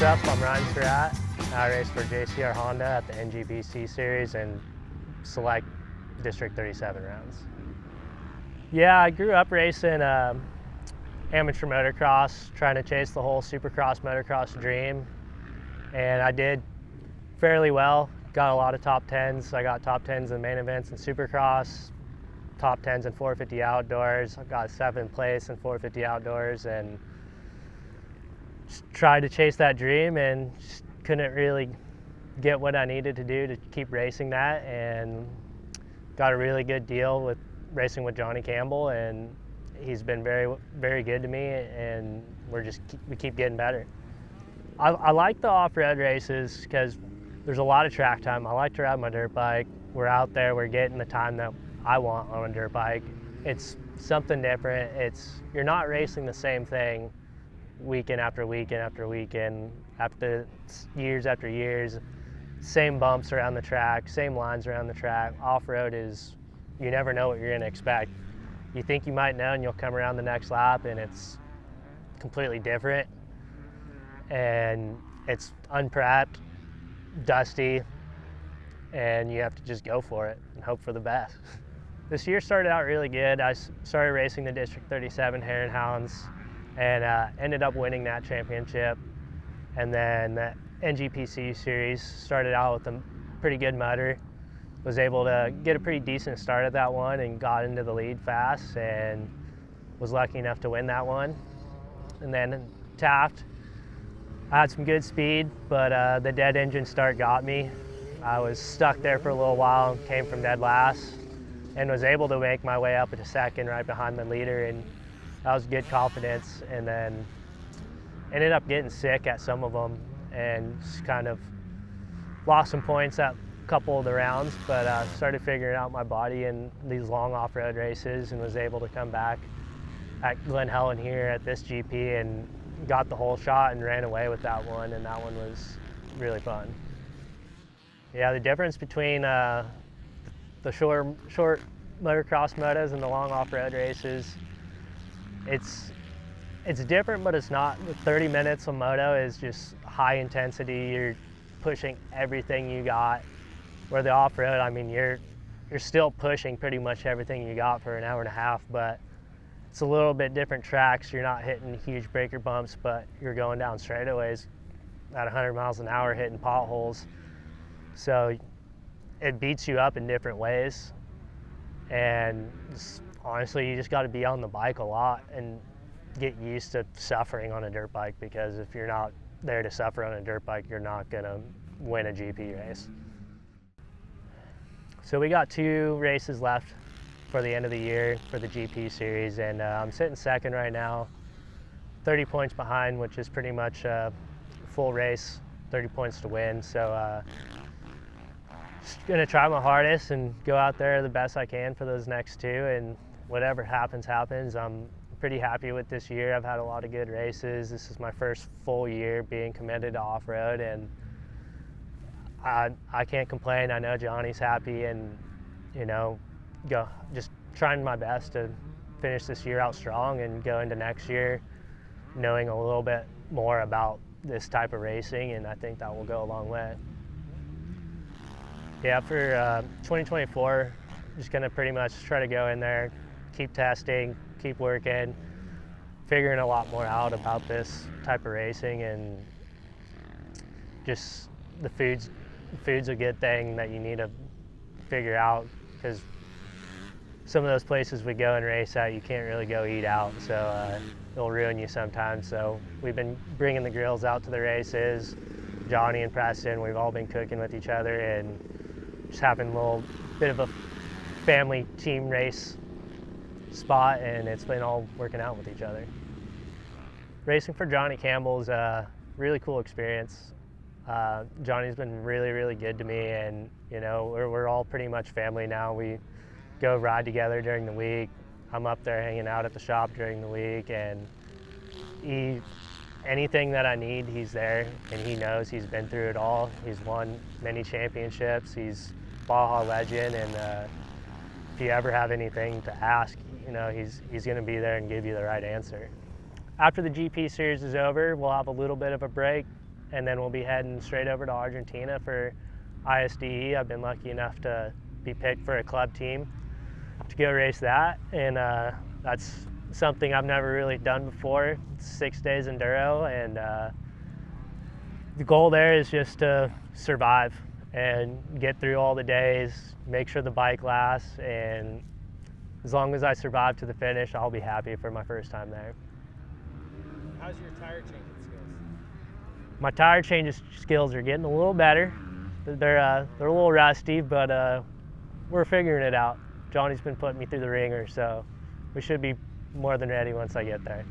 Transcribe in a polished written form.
up? I'm Ryan Surratt. I race for JCR Honda at the NGPC series and select District 37 rounds. Yeah, I grew up racing amateur motocross, trying to chase the whole supercross motocross dream, and I did fairly well. Got a lot of top 10s. I got top 10s in main events in supercross, top 10s in 450 outdoors. I got 7th place in 450 outdoors, and just tried to chase that dream and just couldn't really get what I needed to do to keep racing that, and got a really good deal with racing with Johnny Campbell, and he's been very good to me, and we keep getting better. I like the off-road races because there's a lot of track time. I like to ride my dirt bike. We're out there, we're getting the time that I want on a dirt bike. It's something different. You're not racing the same thing weekend after weekend after weekend, after years after years. Same bumps around the track, same lines around the track. Off-road is, you never know what you're going to expect. You think you might know, and you'll come around the next lap and it's completely different, and it's unprepped, dusty, and you have to just go for it and hope for the best. This year started out really good. I started racing the District 37 Hare & Hounds and ended up winning that championship. And then the NGPC series started out with a pretty good motor. Was able to get a pretty decent start at that one and got into the lead fast, and was lucky enough to win that one. And then Taft, I had some good speed, but the dead engine start got me. I was stuck there for a little while, came from dead last, and was able to make my way up to second right behind the leader, and that was good confidence. And then ended up getting sick at some of them and just kind of lost some points at a couple of the rounds, but started figuring out my body in these long off-road races and was able to come back at Glen Helen here at this GP and got the whole shot and ran away with that one, and that one was really fun. Yeah, the difference between the short motocross motos and the long off-road races, it's different, but it's not. The 30 minutes of moto is just high intensity. You're pushing everything you got. Where the off-road, I mean, you're still pushing pretty much everything you got for an hour and a half, but it's a little bit different tracks. You're not hitting huge breaker bumps, but you're going down straightaways at 100 miles an hour hitting potholes. So it beats you up in different ways. And honestly, you just got to be on the bike a lot and get used to suffering on a dirt bike, because if you're not there to suffer on a dirt bike, you're not going to win a GP race. So we got 2 races left for the end of the year for the GP series, and I'm sitting second right now, 30 points behind, which is pretty much a full race, 30 points to win. So just gonna try my hardest and go out there the best I can for those next 2, and whatever happens, happens. I'm pretty happy with this year. I've had a lot of good races. This is my first full year being committed to off-road, and I can't complain. I know Johnny's happy, and just trying my best to finish this year out strong and go into next year knowing a little bit more about this type of racing, and I think that will go a long way. Yeah, for 2024, just gonna pretty much try to go in there, keep testing, keep working, figuring a lot more out about this type of racing, and just the food's a good thing that you need to figure out, because some of those places we go and race at, you can't really go eat out, so it'll ruin you sometimes. So we've been bringing the grills out to the races. Johnny and Preston, we've all been cooking with each other and just having a little bit of a family team race spot, and it's been all working out with each other. Racing for Johnny Campbell is a really cool experience. Johnny's been really good to me, and we're all pretty much family now. We go ride together during the week. I'm up there hanging out at the shop during the week, and anything that I need, he's there, and he knows. He's been through it all. He's won many championships. He's Baja legend, and if you ever have anything to ask, he's going to be there and give you the right answer. After the GP series is over, we'll have a little bit of a break, and then we'll be heading straight over to Argentina for ISDE. I've been lucky enough to be picked for a club team to go race that, and that's something I've never really done before. It's 6 days enduro, and the goal there is just to survive and get through all the days, make sure the bike lasts, and as long as I survive to the finish, I'll be happy for my first time there. How's your tire changing skills? My tire change skills are getting a little better. They're a little rusty, but we're figuring it out. Johnny's been putting me through the ringer, so we should be more than ready once I get there.